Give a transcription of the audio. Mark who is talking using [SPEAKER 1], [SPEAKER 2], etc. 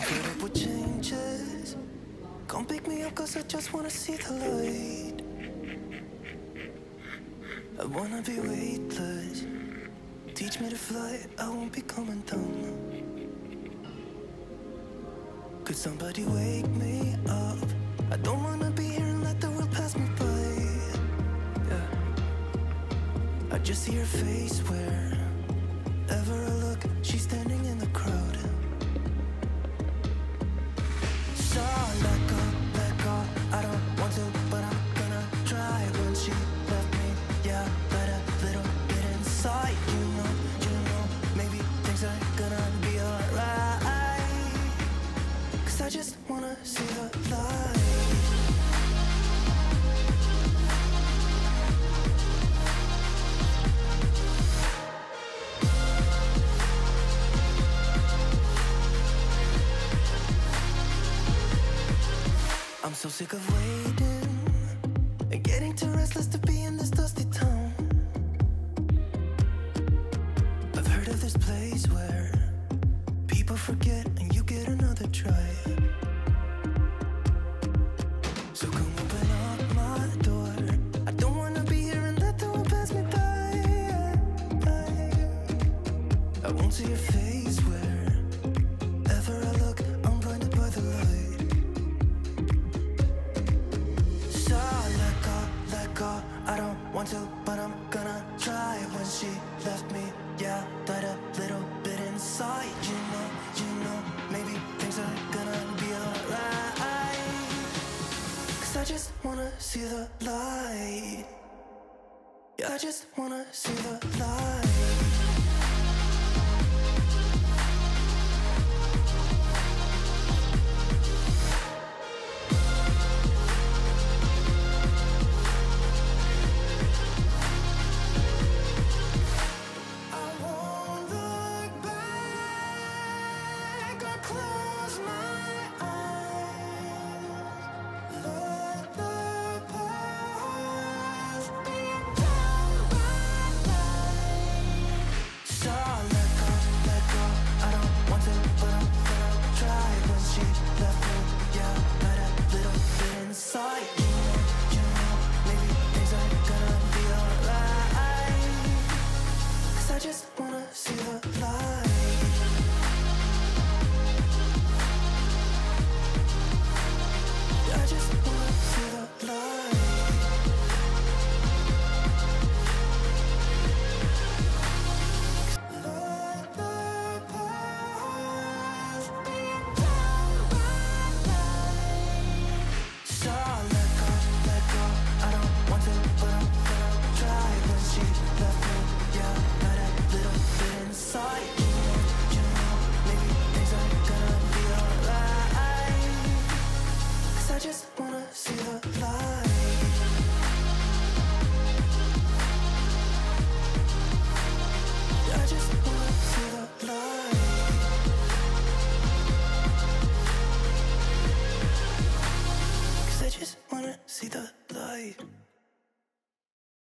[SPEAKER 1] fed up with changes. Come pick me up cause I just wanna see the light. I wanna be weightless. Teach me to fly, I won't be coming down. Could somebody wake me up? I don't wanna be here and let the world pass me by. Yeah. I just see her face wherever I look, she's standing in the crowd. So let go, I don't want to, but I'm gonna try. When she left me, yeah, let a little bit inside. You know, maybe things are gonna be alright. Cause I just wanna see the light. I'm so sick of waiting and getting too restless to be in this dusty town. I've heard of this place where people forget and you get another try. So come open up my door. I don't wanna be here and let the world pass me by. I won't see your face wherever I look, I'm blinded by the light. I don't want to, but I'm gonna try. When she left me, yeah, died a little bit inside. You know, maybe things are gonna be alright. Cause I just wanna see the light. Yeah, I just wanna see the light. I just wanna see the light. I just wanna see the light. Let the past be down by light. So let go, I don't want to, but I'm gonna try. When she left me, yeah, little bit inside. You know, maybe things are gonna be alright. Cause I just wanna see the light.